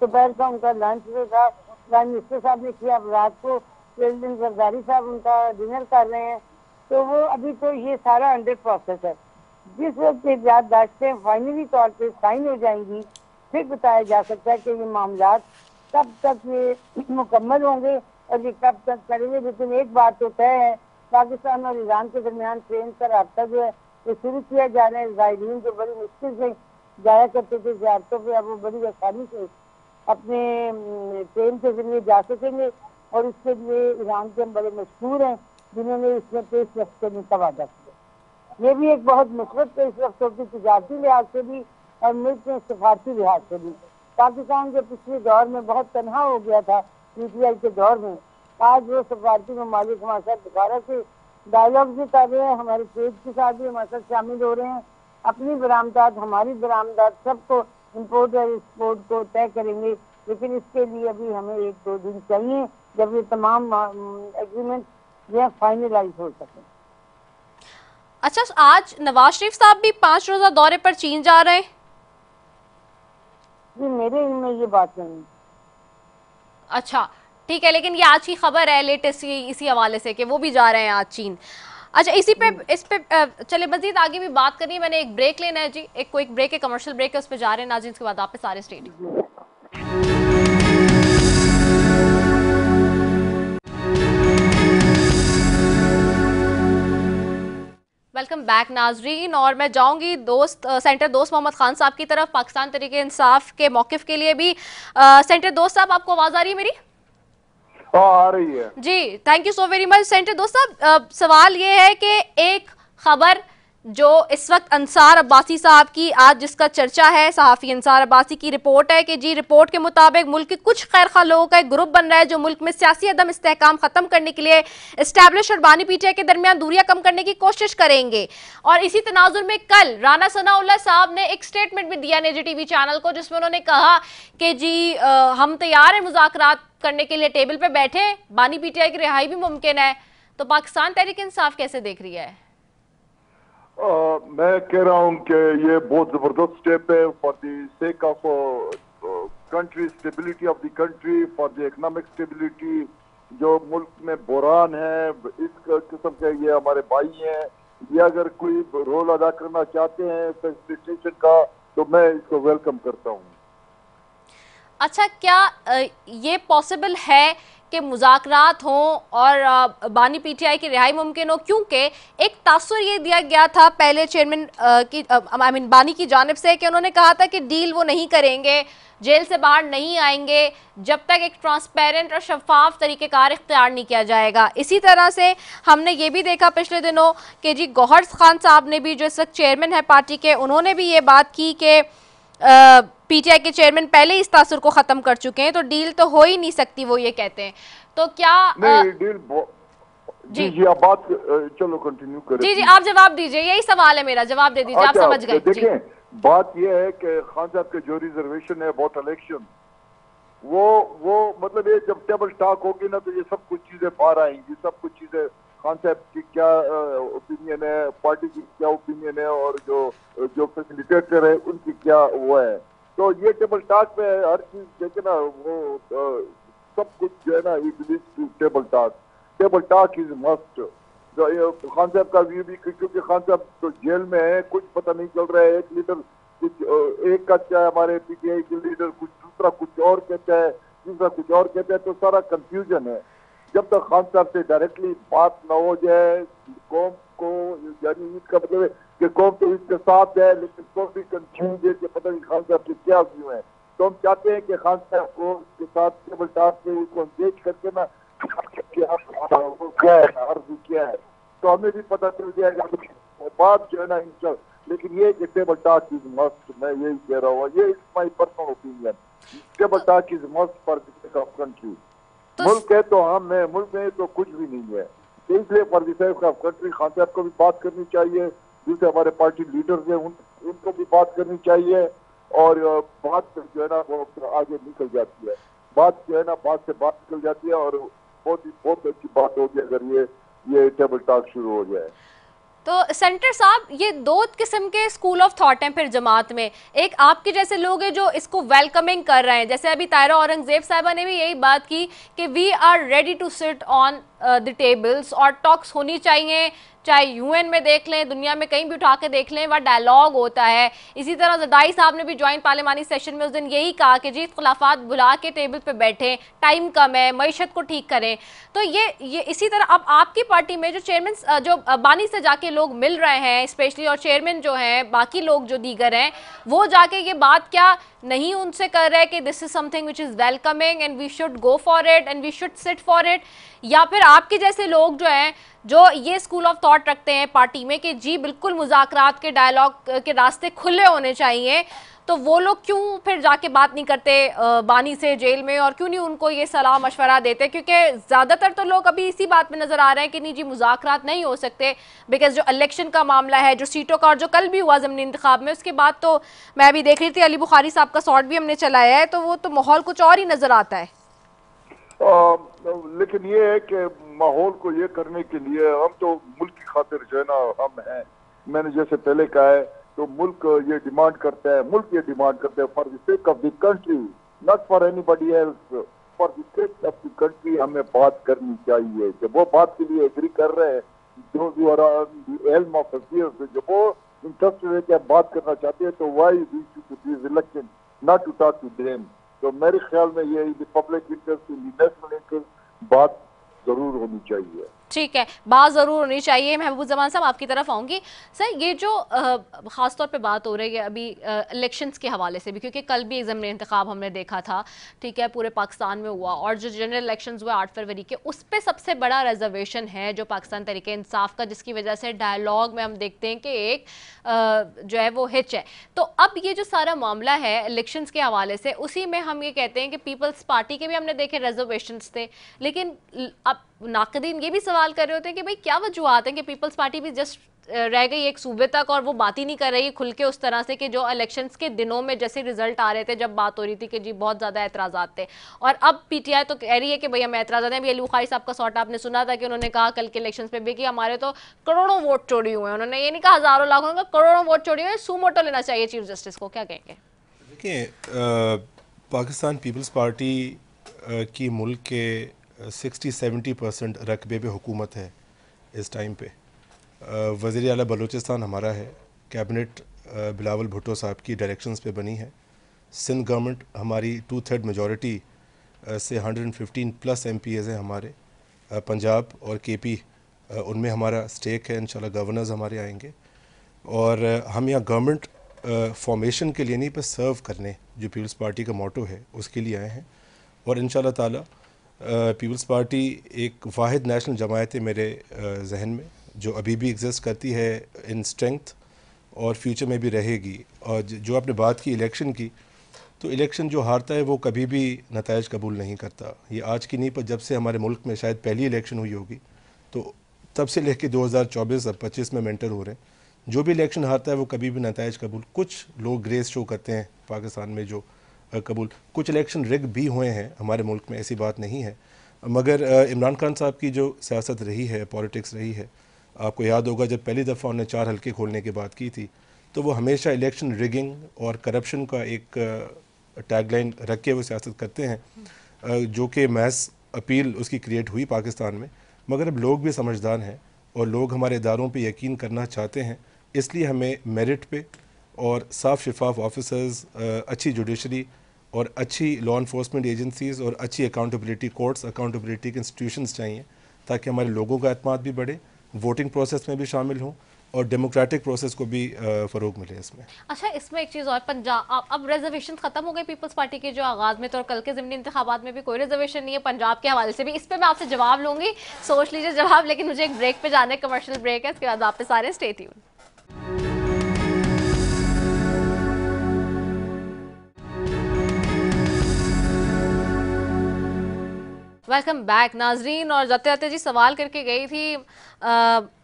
दोपहर का उनका लंच जो था प्राइम मिनिस्टर साहब ने किया, अब रात को प्रेसिडेंट जरदारी साहब उनका डिनर कर रहे हैं। तो वो अभी तो ये सारा अंडर प्रोसेस है। जिस वक्त ये याददाश्तें फाइनली तौर पे साइन हो जाएंगी, फिर बताया जा सकता है कि ये मामला कब तक ये मुकम्मल होंगे और ये कब तक करेंगे। लेकिन एक बात तो तय है, पाकिस्तान और ईरान के दरमियान ट्रेन का रास्ता जो है ये शुरू किया जा रहा है। ज़ायरीन जो बड़ी मुश्किल से जाया करते थे ज़ियारतों पे, अब वो बड़ी आसानी से अपने ट्रेन के जरिए जा सकेंगे, और इसके लिए ईरान के हम बड़े मशहूर हैं जिन्होंने इसमें पेश रफ्त करने का वादा किया। ये भी एक बहुत मुस्बत पेश रफ्त होगी तजारती लिहाज से भी और मुल्क में सफारती लिहाज से भी। पाकिस्तान जो पिछले दौर में बहुत तनहा हो गया था PTI के दौर में, आज वो सफारती ममालिक हमारे साथ दोबारा से डायलॉग भी कर रहे हैं, हमारे पेज के साथ भी हमारे साथ शामिल हो रहे हैं। अपनी बरामदात हमारी बरामदात सबको इम्पोर्ट और एक्सपोर्ट को तय करेंगे, लेकिन इसके लिए अभी हमें 1-2 दिन चाहिए जब ये तमाम एग्रीमेंट जो है फाइनलाइज हो सके। अच्छा, आज नवाज शरीफ साहब भी 5 रोजा दौरे पर चीन जा रहे हैं? जी मेरे में ये बात नहीं। अच्छा ठीक है, लेकिन ये आज की खबर है लेटेस्ट इसी हवाले से कि वो भी जा रहे हैं आज चीन। अच्छा, इस पे चले मजीद आगे भी बात करनी है। मैंने एक ब्रेक लेना है जी, एक क्विक ब्रेक है, कमर्शियल ब्रेक है, उस पर जा रहे हैं नाज़रीन। इसके बाद आप सारे स्टेट। वेलकम बैक नाजरीन, और मैं जाऊंगी सेंटर दोस्त मोहम्मद खान साहब की तरफ, पाकिस्तान तहरीक इंसाफ के मौकिफ के लिए भी। सेंटर दोस्त साहब, आपको आवाज आ रही है मेरी? आ रही है जी, thank you so very much. Centre दोस्त साहब, सवाल ये है कि एक खबर जो इस वक्त अंसार अब्बासी साहब की, आज जिसका चर्चा है, सहाफ़ी अंसार अब्बासी की रिपोर्ट है कि जी रिपोर्ट के मुताबिक मुल्क के कुछ खैरखा लोगों का एक ग्रुप बन रहा है जो मुल्क में सियासी अदम इस्तेहकाम खत्म करने के लिए एस्टैब्लिश और बानी पीटीआई के दरमियान दूरियां कम करने की कोशिश करेंगे। और इसी तनाजुर में कल राना सनाउल्लाह साहब ने एक स्टेटमेंट भी दिया NJTV चैनल को, जिसमें उन्होंने कहा कि जी हम तैयार हैं मुज़ाकरात करने के लिए, टेबल पर बैठे, बानी पीटीआई की रिहाई भी मुमकिन है। तो पाकिस्तान तहरीक इंसाफ कैसे देख रही है? मैं कह रहा हूं कि ये बहुत जबरदस्त स्टेप है for the sake of country stability of the country, for the economic stability. जो मुल्क में बुरान है, इस किस्म के ये हमारे भाई हैं, ये अगर कोई रोल अदा करना चाहते हैं फैसिलिटेशन का, तो मैं इसको वेलकम करता हूँ। अच्छा, क्या ये पॉसिबल है कि मुज़ाकरात हों और बानी पीटीआई की रिहाई मुमकिन हो? क्योंकि एक तासुर ये दिया गया था पहले चेयरमैन की बानी की जानिब से कि उन्होंने कहा था कि डील वो नहीं करेंगे, जेल से बाहर नहीं आएंगे जब तक एक ट्रांसपेरेंट और शफाफ तरीक़ेकार इख्तियार नहीं किया जाएगा। इसी तरह से हमने ये भी देखा पिछले दिनों कि जी गौहर खान साहब ने भी, जो इस वक्त चेयरमैन है पार्टी के, उन्होंने भी ये बात की कि पीटीआई के चेयरमैन पहले इस तासुर को खत्म कर चुके हैं, तो डील तो हो ही नहीं सकती, वो ये कहते हैं। तो क्या नहीं डील जी आप बात चलो कंटिन्यू करें। जी आप जवाब दीजिए, यही सवाल है मेरा, जवाब दे दीजिए। आप समझ गए? देखें, बात यह है कि खान साहब के जो रिजर्वेशन है अबाउट इलेक्शन, वो मतलब ये जब टेबल टॉक होगी ना, तो ये सब कुछ चीजें बाहर आएंगी, सब कुछ चीजें खान साहब की क्या ओपिनियन है, पार्टी की क्या ओपिनियन है, और जो फैसिलिटेटर है उनकी क्या वो है। तो ये टेबल टॉक में हर चीज देखे ना, वो सब कुछ जो है ना, it leads to table talk. Table talk is must. Khan साहब का व्यू भी, क्योंकि खान साहब तो जेल में है, कुछ पता नहीं चल रहा है। एक लीडर कुछ एक कहता है, हमारे पीटीआई के लीडर कुछ, दूसरा कुछ और कहता है, तीसरा कुछ और कहता है, तो सारा कंफ्यूजन है। जब तक खान साहब से डायरेक्टली बात न हो जाए, कौम को, यानी इसका मतलब है कि कौम तो इसके साथ है, लेकिन कौम भी कंफ्यूज है कि पता नहीं खान साहब के क्या व्यू है। तो हम चाहते हैं कि खान साहब को के साथ टेबल टॉक पे उसको एंगेज करके ना, क्या है आरज़ू क्या है, तो हमें भी पता चल जाएगा बात जो है ना इंशाल्लाह। लेकिन ये कि टेबल टॉक इज मस्ट, मैं यही कह रहा हूँ, ये is my personal opinion. Table talk is must for the country. मुल्क है तो हम है, मुल्क में तो कुछ भी नहीं है। तो इसलिए for the sake of country Khan साहब को भी बात करनी चाहिए, दूसरे हमारे पार्टी लीडर्स हैं उनको भी बात करनी चाहिए, और बात जो है ना वो आगे निकल जाती है। बात जो है ना, बात से बात निकल जाती है, और बहुत अच्छी बात होगी अगर ये टेबल टॉक शुरू हो जाए। तो सेंटर साहब, ये दो किस्म के स्कूल ऑफ थॉट हैं फिर जमात में। एक आपके जैसे लोग हैं जो इसको वेलकमिंग कर रहे हैं, जैसे अभी तायरा औरंगजेब साहिबा ने भी यही बात की कि we are ready to sit on the tables, और टॉक्स होनी चाहिए, चाहे यूएन में देख लें, दुनिया में कहीं भी उठा के देख लें, वह डायलॉग होता है। इसी तरह ज़रदारी साहब ने भी ज्वाइंट पार्लिमानी सेशन में उस दिन यही कहा कि जी इख्तिलाफात बुला के टेबल पे बैठें, टाइम कम है, मईशत को ठीक करें। तो ये इसी तरह अब आपकी पार्टी में जो चेयरमैन, जो बानी से जाके लोग मिल रहे हैं स्पेशली, और चेयरमैन जो हैं, बाकी लोग जो दीगर हैं, वो जाके ये बात क्या नहीं उनसे कर रहे कि this is something which is welcoming and we should go for it and we should sit for it, या फिर आपके जैसे लोग जो हैं जो ये स्कूल ऑफ थॉट रखते हैं पार्टी में कि जी बिल्कुल मुज़ाकरात के डायलॉग के रास्ते खुले होने चाहिए, तो वो लोग क्यों फिर जाके बात नहीं करते बानी से जेल में, और क्यों नहीं उनको ये सलाह मशवरा देते? क्योंकि ज़्यादातर तो लोग अभी इसी बात में नज़र आ रहे हैं कि नहीं जी मुज़ाकरात नहीं हो सकते, बिकॉज जो इलेक्शन का मामला है, जो सीटों का, और जो कल भी हुआ ज़मीनी इंतखाब में, उसके बाद तो मैं भी देख रही थी अली बुखारी साहब का शॉट भी हमने चलाया है, तो वो तो माहौल कुछ और ही नज़र आता है। लेकिन ये है कि माहौल को ये करने के लिए हम तो मुल्क की खातिर जो है ना हम हैं, मैंने जैसे पहले कहा है, तो मुल्क ये डिमांड करता है, मुल्क ये डिमांड करता है for the sake of the country, not for anybody else, for the sake of the country हमें बात करनी चाहिए। जब वो बात के लिए एग्री कर रहे हैं, जो हेल्म ऑफ अफेयर्स, जब वो इंटरेस्ट लेके बात करना चाहते हैं, तो why we should be reluctant not to talk to them. तो मेरे ख्याल में ये पब्लिक इंटरेस्ट, नेशनल इंटरेस्ट बात जरूर होनी चाहिए। ठीक है, बात ज़रूर होनी चाहिए। महबूबुज़्ज़मान साहब आपकी तरफ आऊँगी। सर, ये जो ख़ास तौर पे बात हो रही है अभी इलेक्शंस के हवाले से भी, क्योंकि कल भी एक ज़मीनी इंतखाब हमने देखा था, ठीक है, पूरे पाकिस्तान में हुआ, और जो जनरल इलेक्शंस हुए 8 फरवरी के, उस पर सबसे बड़ा रिजर्वेशन है जो पाकिस्तान तहरीक इंसाफ का, जिसकी वजह से डायलॉग में हम देखते हैं कि एक जो है वो हिच है। तो अब ये जो सारा मामला है इलेक्शंस के हवाले से, उसी में हम ये कहते हैं कि पीपल्स पार्टी के भी हमने देखे रिजर्वेशंस थे, लेकिन अब नाक़दीन ये भी सवाल कर रहे होते हैं कि भाई क्या वजूहत हैं कि पीपल्स पार्टी भी जस्ट रह गई एक सूबे तक, और वो बात ही नहीं कर रही खुल के उस तरह से कि जो इलेक्शंस के दिनों में जैसे रिजल्ट आ रहे थे, जब बात हो रही थी कि जी बहुत ज़्यादा एतराज़ात थे, और अब पीटीआई तो कह रही है कि भाई हमें एतराज़ात हैं। अभी अली बुखारी साहब का सॉर्ट आपने सुना था कि उन्होंने कहा कल के इलेक्शंस पे भी कि हमारे तो करोड़ों वोट चोरी हुए हैं। उन्होंने ये नहीं कहा हज़ारों लाखों, उन्होंने कहा करोड़ों वोट चोरी हुए, सूमोटो लेना चाहिए चीफ जस्टिस को। क्या कहेंगे? देखिए, पाकिस्तान पीपल्स पार्टी की मुल्क के 60-70% रकबे पे हुकूमत है इस टाइम पे। वज़ीर आला बलूचिस्तान हमारा है, कैबिनेट बिलावल भुट्टो साहब की डायरेक्शंस पे बनी है। सिंध गवर्नमेंट हमारी 2/3 मेजॉरिटी से 115+ MPs हैं हमारे। पंजाब और KP उनमें हमारा स्टेक है। इंशाल्लाह गवर्नर्स हमारे आएंगे, और हम यहाँ गवर्नमेंट फॉर्मेशन के लिए नहीं, पर सर्व करने, जो पीपल्स पार्टी का मोटो है उसके लिए आए हैं। और इंशाल्लाह ताला पीपल्स पार्टी एक वाहिद नेशनल जमायत है मेरे जहन में, जो अभी भी एग्जिस्ट करती है इन स्ट्रेंथ, और फ्यूचर में भी रहेगी। और जो आपने बात की इलेक्शन की, तो इलेक्शन जो हारता है वो कभी भी नताइज कबूल नहीं करता। ये आज की नहीं, पर जब से हमारे मुल्क में शायद पहली इलेक्शन हुई होगी, तो तब से लेकर 2024 अब 25 में मेंटर हो रहे हैं, जो भी इलेक्शन हारता है वो कभी भी नताइज कबूल, कुछ लोग ग्रेस शो करते हैं पाकिस्तान में जो कबूल, कुछ इलेक्शन रिग भी हुए हैं हमारे मुल्क में, ऐसी बात नहीं है। मगर इमरान खान साहब की जो सियासत रही है, पॉलिटिक्स रही है, आपको याद होगा जब पहली दफ़ा उन्होंने 4 हल्के खोलने की बात की थी, तो वो हमेशा इलेक्शन रिगिंग और करप्शन का एक टैगलाइन रख के वो सियासत करते हैं, जो कि मैस अपील उसकी क्रिएट हुई पाकिस्तान में। मगर अब लोग भी समझदार हैं और लोग हमारे इदारों पे यकीन करना चाहते हैं, इसलिए हमें मेरिट पे और साफ शफाफ ऑफिसर्स, अच्छी जुडिशरी और अच्छी लॉ इन्फोर्समेंट एजेंसीज़ और अच्छी अकाउंटेबिलिटी कोर्ट्स, अकाउंटेबिलिटी के इंस्टीट्यूशंस चाहिए, ताकि हमारे लोगों का एतमाद भी बढ़े, वोटिंग प्रोसेस में भी शामिल हों और डेमोक्रेटिक प्रोसेस को भी फ़रोग मिले इसमें। अच्छा, इसमें एक चीज़ और, पंजाब अब रिजर्वेशन खत्म हो गए पीपल्स पार्टी के जो आगाज़ में, तो और कल के ज़मीनी इंतखाबात में भी कोई रिजर्वेशन नहीं है पंजाब के हवाले से भी। इस पर मैं आपसे जवाब लूँगी, सोच लीजिए जवाब, लेकिन मुझे एक ब्रेक पे जाना है, कमर्शियल ब्रेक है, इसके बाद आप सारे स्टे ट्यून। वेलकम बैक नाजरीन। और जाते जाते जी सवाल करके गई थी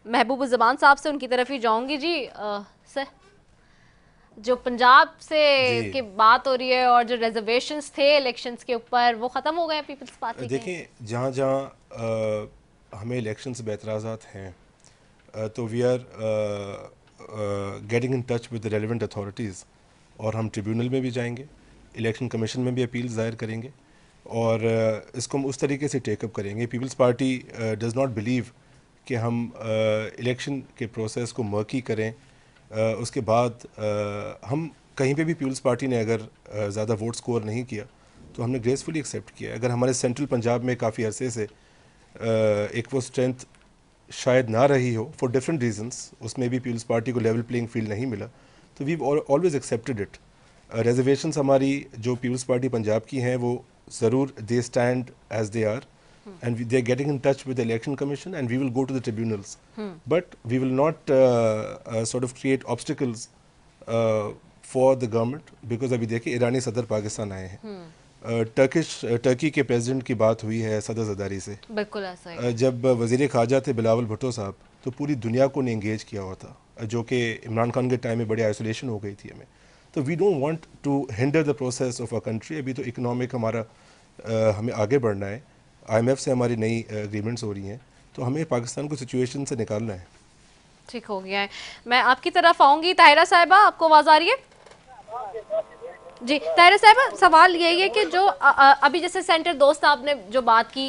महबूबुज़्ज़मान साहब से, उनकी तरफ ही जाऊंगी जी। सर, जो पंजाब से की बात हो रही है और जो रिजर्वेशंस थे इलेक्शंस के ऊपर, वो ख़त्म हो गए पीपल्स पार्टी के? देखिए, जहाँ जहाँ हमें इलेक्शंस पे एतराज़ात हैं, तो we are getting in touch with the relevant authorities, और हम ट्रिब्यूनल में भी जाएंगे, इलेक्शन कमीशन में भी अपील ज़ाहिर करेंगे, और इसको हम उस तरीके से टेकअप करेंगे। Peoples Party does not believe कि हम इलेक्शन के प्रोसेस को मर्की करें। उसके बाद हम कहीं पे भी पीपल्स पार्टी ने अगर ज़्यादा वोट स्कोर नहीं किया, तो हमने ग्रेसफुली एक्सेप्ट किया। अगर हमारे सेंट्रल पंजाब में काफ़ी अरसे से एक वो स्ट्रेंथ शायद ना रही हो फॉर डिफरेंट रीजंस, उसमें भी पीपल्स पार्टी को लेवल प्लेइंग फील्ड नहीं मिला, तो we always accepted it. Reservations हमारी जो पीपल्स पार्टी पंजाब की हैं, वो ज़रूर they stand as they are, and they are getting in touch with the election commission, and we will go to the tribunals, but we will not sort of create obstacles for the government, because अभी देखिए ईरानी सदर पाकिस्तान आए हैं, Turkey के president की बात हुई है सदर ज़रदारी से, बिल्कुल ऐसा ही। जब वज़ीर ख़ारजा थे बिलावल भुट्टो साहब, तो पूरी दुनिया को ने इंगेज किया हुआ था, जो कि इमरान खान के टाइम में बड़ी आइसोलेशन हो गई थी हमें। तो we don't want to hinder the process of a country. अभी तो इकोनॉमिक हमारा हमें आगे बढ़ना है, IMF से हमारी नई एग्रीमेंट्स हो रही हैं, तो हमें पाकिस्तान को सिचुएशन से निकालना है। ठीक हो गया है। मैं आपकी तरफ आऊंगी। ताहिरा साहिबा, आपको आवाज आ रही है? जी ताहिरा साहिबा, सवाल यही है कि जो अभी जैसे सेंटर दोस्त आपने जो बात की,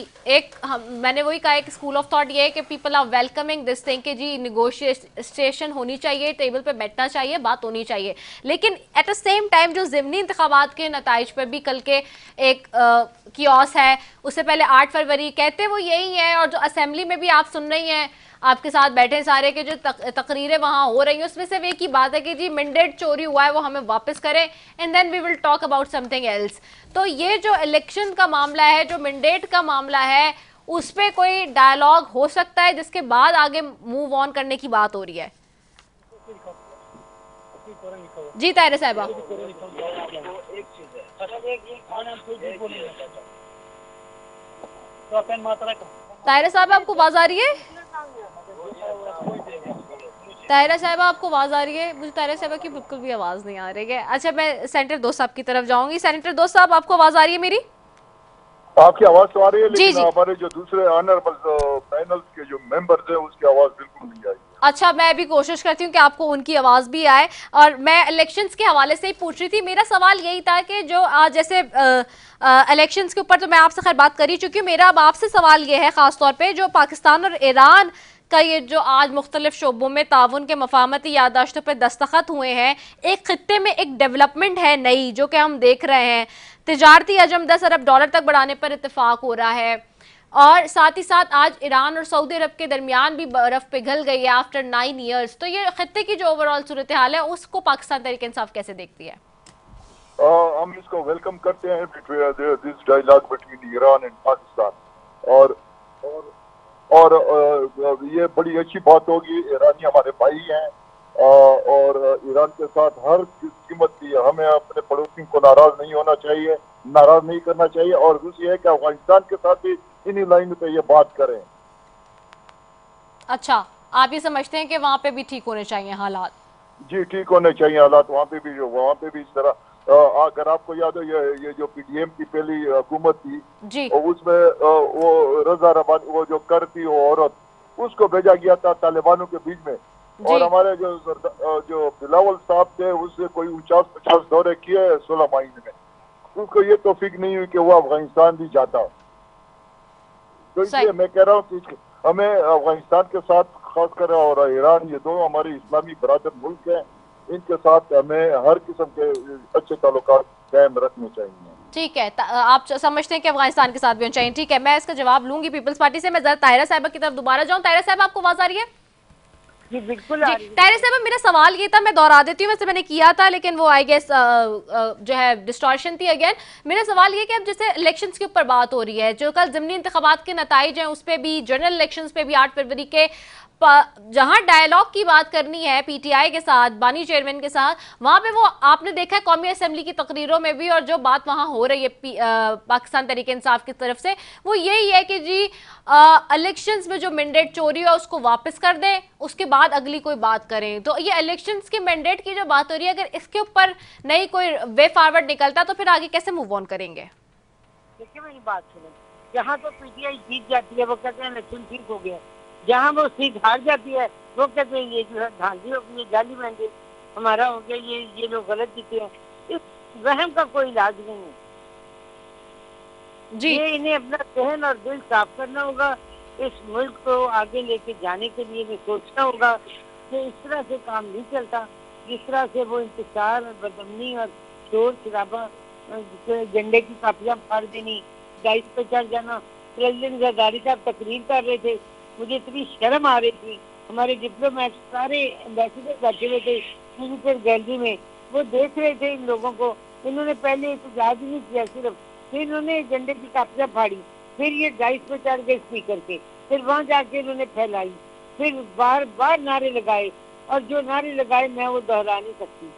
मैंने वही कहा है कि स्कूल ऑफ थॉट ये है कि people are welcoming this thing कि जी निगोशिएशन होनी चाहिए, टेबल पे बैठना चाहिए, बात होनी चाहिए, लेकिन एट द सेम टाइम जो ज़िमनी इंतखाबात के नताइज पर भी कल के एक कियोस है, उससे पहले 8 फरवरी कहते वो यही है, और जो असेंबली में भी आप सुन रही हैं, आपके साथ बैठे सारे के जो तकरीरें वहाँ हो रही हैं, उसमें से एक ही बात है कि जी मैंडेट चोरी हुआ है, वो हमें वापस करें, and then we will talk about something else. तो ये जो इलेक्शन का मामला है, जो मैंडेट का मामला है, उस पर कोई डायलॉग हो सकता है जिसके बाद आगे मूव ऑन करने की बात हो रही है? जी ताहिरा साहिबा। ताहिरा साहब, आपको आवाज आ रही है? ताहिरा साहिबा, आपको आवाज आ रही है? मुझे ताहिरा साहिबा की बिल्कुल भी आवाज नहीं आ रही है। अच्छा, मैं सेनेटर दोस्त साहब की तरफ जाऊंगी। सेनेटर दोस्त साहब, आपको आवाज आ रही है मेरी? आपकी आवाज तो आ रही है, लेकिन जी। हमारे जो दूसरे ऑनरेबल पैनल के जो मेंबर्स हैं उसकी आवाज बिल्कुल नहीं आई। अच्छा, मैं भी कोशिश करती हूँ कि आपको उनकी आवाज भी आए। और मैं इलेक्शंस के हवाले से ही पूछ रही थी। मेरा सवाल यही था कि जो आज जैसे इलेक्शंस के ऊपर तो मैं आपसे खैर बात कर ही चुकी हूँ, मेरा अब आपसे सवाल ये है खासतौर पे जो पाकिस्तान और ईरान का ये जो आज मुख्तलिफ शोबों में ताउन के मफाहमती यादाश्तों पर दस्तखत हुए हैं, एक खित्ते में एक डेवलपमेंट है नई जो कि हम देख रहे हैं। तिजारती हजम 10 अरब डॉलर तक बढ़ाने पर इत्तेफाक हो रहा है, और साथ ही साथ आज ईरान और सऊदी अरब के दरमियान भी बर्फ पिघल गई है आफ्टर 9 ईयर्स। तो ये खित्ते की जो ओवरऑल सूरत हाल है उसको पाकिस्तान तहरीक इंसाफ कैसे देखती है? हम इसको वेलकम करते हैं, this dialogue between Iran and Pakistan, और ये बड़ी अच्छी बात होगी। ईरानी हमारे भाई हैं, और ईरान के साथ हर कीमत की हमें अपने पड़ोसी को नाराज नहीं होना चाहिए, नाराज नहीं करना चाहिए, और दूसरी है कि अफगानिस्तान के साथ भी इन्हीं लाइन पे ये बात करें। अच्छा, आप ये समझते हैं कि वहाँ पे भी ठीक होने चाहिए हालात? जी, ठीक होने चाहिए हालात वहाँ पे भी इस तरह। अगर आपको याद हो, ये जो पीडीएम की पहली हुकूमत थी जी, और उसमें वो रजा रबानी, वो जो कर थी वो औरत, उसको भेजा गया था तालिबानों के बीच में, और हमारे जो बिलावल साहब थे उससे कोई 50 दौरे किए 16 महीने में, उसको ये तौफीक नहीं हुई कि वो अफगानिस्तान भी जाता। तो इसलिए मैं कह रहा हूँ कि हमें अफगानिस्तान के साथ खासकर और ईरान, ये दोनों हमारे इस्लामी बरादर मुल्क हैं, इनके साथ हमें हर किस्म के अच्छे ताल्लुकात कायम रखने चाहिए। ठीक है, आप समझते हैं कि अफगानिस्तान के साथ भी होना चाहिए। ठीक है, मैं इसका जवाब लूंगी पीपल्स पार्टी से। मैं जरा ताहिरा साहिबा की तरफ दोबारा जाऊँ। ताहिरा साहिबा, आपको आवाज आ रही है? जी बिल्कुल आ रही है। ताहिरा साहिबा, मेरा सवाल ये था, मैं दोहरा देती हूँ, वैसे मैंने किया था लेकिन वो आई गेस जो है डिस्टॉर्शन थी अगेन। मेरा सवाल ये कि अब जैसे इलेक्शंस के ऊपर बात हो रही है, जो कल ज़िमनी इंतखाबात के नताइज हैं उस पर भी, जनरल इलेक्शंस पे भी 8 फरवरी के जहां डायलॉग की बात करनी है पीटीआई के साथ, बानी चेयरमैन के साथ, वहां पे वो आपने देखा है कौमी असेंबली की तकरीरों में भी, और जो बात वहां हो रही है पाकिस्तान तहरीक इंसाफ की तरफ से, वो यही है कि जी इलेक्शंस में जो मैंडेट चोरी है उसको वापस कर दें, उसके बाद अगली कोई बात करें। तो ये इलेक्शंस के मैंडेट की जो बात हो रही है, अगर इसके ऊपर नई कोई वे फॉरवर्ड निकलता तो फिर आगे कैसे मूव ऑन करेंगे? देखिए मेरी बात सुनो, जहाँ तो पीटीआई जीत जाती है वो कहते हैं इलेक्शन ठीक हो गया, जहाँ वो सीट हार जाती है वो कहते हैं ये जो है धांधी अपनी जाली मैंडेट हमारा हो गया, ये लोग गलत जीते हैं। इस वहम का कोई इलाज नहीं है जी। ये इन्हें अपना जहन और दिल साफ करना होगा, इस मुल्क को आगे लेके जाने के लिए भी सोचना होगा कि इस तरह से काम नहीं चलता, जिस तरह से वो इंतजार और बदमनी और शोर शराबा, झंडे की कापियां फाड़ देनी, डाइस पे चढ़ जाना। प्रेसिडेंट जरदारी साहब तकरीर कर रहे थे, मुझे इतनी शर्म आ रही थी, हमारे डिप्लोमेट सारे एम्बेसडर बैठे हुए थे विजिटर गैलरी में, वो देख रहे थे इन लोगों को। इन्होंने पहले एहतजाज ही नहीं किया सिर्फ, फिर इन्होंने झंडे की कापियां फाड़ी, फिर ये डाइस पे चढ़ गए स्पीकर के, फिर वहाँ जाके इन्होंने फैलाई, फिर बार बार नारे लगाए, और जो नारे लगाए मैं वो दोहरा नहीं सकती।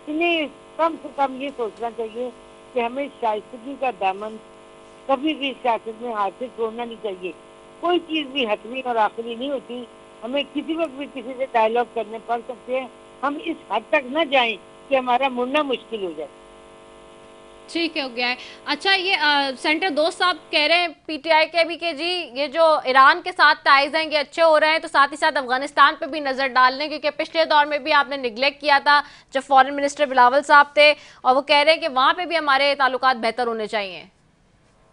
इन्हें कम से कम ये सोचना चाहिए कि हमें शाइस्तगी का दामन कभी भी सियासत में हाथ से छोड़ना नहीं चाहिए। कोई चीज भी हतमी और आखिरी नहीं होती, हमें किसी वक्त भी किसी से डायलॉग करने पड़ सकते हैं। हम इस हद तक न जाएं कि हमारा मुड़ना मुश्किल हो जाए। ठीक है, हो गया है। अच्छा, ये सेंटर दोस्त साहब कह रहे हैं पीटीआई के भी कि जी ये जो ईरान के साथ टाइज हैं ये अच्छे हो रहे हैं, तो साथ ही साथ अफगानिस्तान पे भी नज़र डाल लें, क्योंकि पिछले दौर में भी आपने निगलेक्ट किया था जब फॉरेन मिनिस्टर बिलावल साहब थे, और वो कह रहे हैं कि वहाँ पे भी हमारे ताल्लुकात बेहतर होने चाहिए।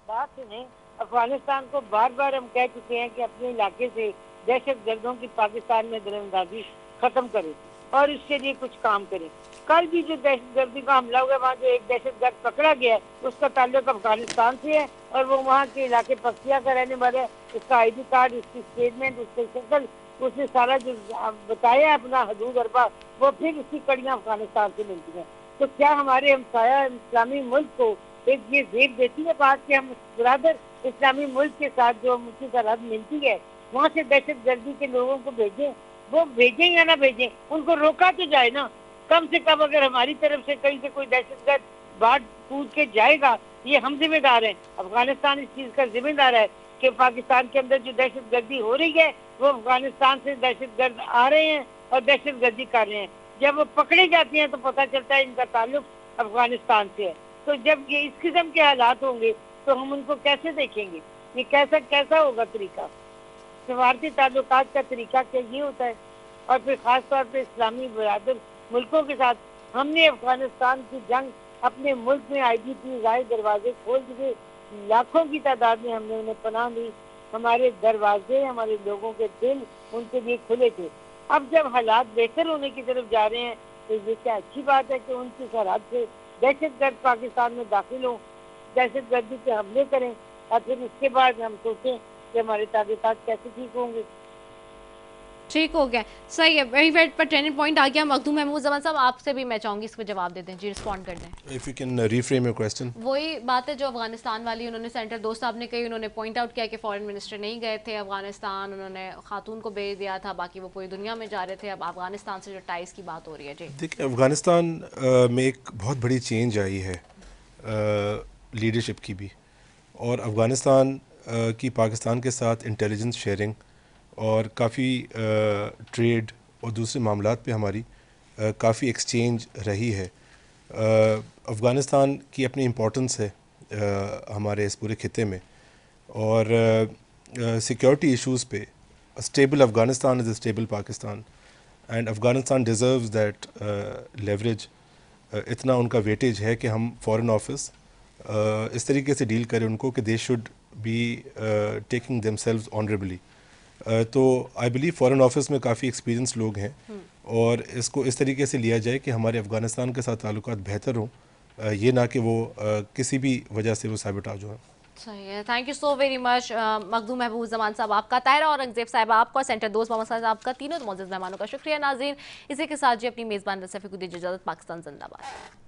बात सुने, अफगानिस्तान को बार बार हम कह चुके हैं कि अपने इलाके से दहशत गर्दों की पाकिस्तान में दरअंदाजी खत्म करें और इसके लिए कुछ काम करें। कल भी जो दहशतगर्दी का हमला हुआ, वहाँ जो एक दहशतगर्द पकड़ा गया उसका ताल्लुक अफगानिस्तान से है और वो वहाँ के इलाके पक्तिया का रहने वाला है। उसका ID कार्ड, उसकी स्टेटमेंट, उसकी शक्ल, उसने सारा जो बताया अपना हदूद अरबा, वो फिर उसकी कड़ियाँ अफगानिस्तान से मिलती हैं। तो क्या हमारे हमसाया इस्लामी मुल्क को एक ये जेब देती है बात कि हम बराबर इस्लामी मुल्क के साथ जो मुझे सरहद मिलती है वहाँ से दहशतगर्दी के लोगों को भेजें? वो भेजें या ना भेजें, उनको रोका तो जाए ना। कम से कम अगर हमारी तरफ से कहीं से कोई दहशतगर्द बाढ़ कूद के जाएगा, ये हम जिम्मेदार हैं। अफगानिस्तान इस चीज का जिम्मेदार है कि पाकिस्तान के अंदर जो दहशतगर्दी हो रही है वो अफगानिस्तान से दहशतगर्द आ रहे हैं और दहशतगर्दी कर रहे हैं। जब वो पकड़े जाते हैं तो पता चलता है इनका ताल्लुक अफगानिस्तान से है। तो जब ये इस किस्म के हालात होंगे तो हम उनको कैसे देखेंगे? ये कैसा होगा तरीका? सफारती ताल्लुकात का तरीका क्या ये होता है? और फिर खास तौर पे इस्लामी बरादर मुल्कों के साथ हमने अफगानिस्तान की जंग अपने मुल्क में IDP राय दरवाजे खोल दिए, लाखों की तादाद में हमने उन्हें पनाह दी। हमारे दरवाजे, हमारे लोगों के दिल उनके लिए खुले थे। अब जब हालात बेहतर होने की तरफ जा रहे हैं तो ये क्या अच्छी बात है कि उनकी सरहद से दहशतगर्द पाकिस्तान में दाखिल हों, दहशतगर्दी के हमले करें और फिर उसके बाद हम सोचें कि हमारे ताल्लुकात कैसे ठीक होंगे। ठीक हो गया, सही है। वेरी वेट पर ट्रेनिंग पॉइंट आ गया। मखदूम महमूद जमान साहब, आपसे भी मैं चाहूँगी इस पर जवाब दे दें जी, रिस्पॉन्ड कर दें। If you can reframe your question. वही बात है जो अफगानिस्तान वाली उन्होंने सेंटर दोस्त साहब ने कही। उन्होंने पॉइंट आउट किया कि फॉरेन मिनिस्टर नहीं गए थे अफगानिस्तान, उन्होंने खातून को भेज दिया था, बाकी वो पूरी दुनिया में जा रहे थे। अब अफगानिस्तान से जो टाइज की बात हो रही है जी, देखिए अफगानिस्तान में एक बहुत बड़ी चेंज आई है लीडरशिप की भी, और अफगानिस्तान की पाकिस्तान के साथ इंटेलिजेंस शेयरिंग और काफ़ी ट्रेड और दूसरे मामलात पे हमारी काफ़ी एक्सचेंज रही है। अफ़गानिस्तान की अपनी इम्पोर्टेंस है हमारे इस पूरे खिते में, और सिक्योरिटी इश्यूज़ पे stable Afghanistan is a stable Pakistan, and Afghanistan deserves that leverage. इतना उनका वेटेज है कि हम फॉरेन ऑफिस इस तरीके से डील करें उनको कि they should be taking themselves honourably. तो आई बिलीव फॉरेन ऑफिस में काफ़ी एक्सपीरियंस लोग हैं, और इसको इस तरीके से लिया जाए कि हमारे अफ़गानिस्तान के साथ ताल्लुकात बेहतर हों, ये ना कि वो किसी भी वजह से वो साबिटाज हो। सही है। Thank you so very much Makhdoom महबूब जमान साहब आपका, ताहिरा औरंगजेब साहब आपका, सेंटर दोस्त मोहम्मद साहब आपका, तीनों मौजूद मेहमानों का शुक्रिया। नाज़रीन, इसी के साथ जी अपनी मेज़बान रफ़ी को दीजिए इजाज़त। पाकिस्तान जिंदाबाद।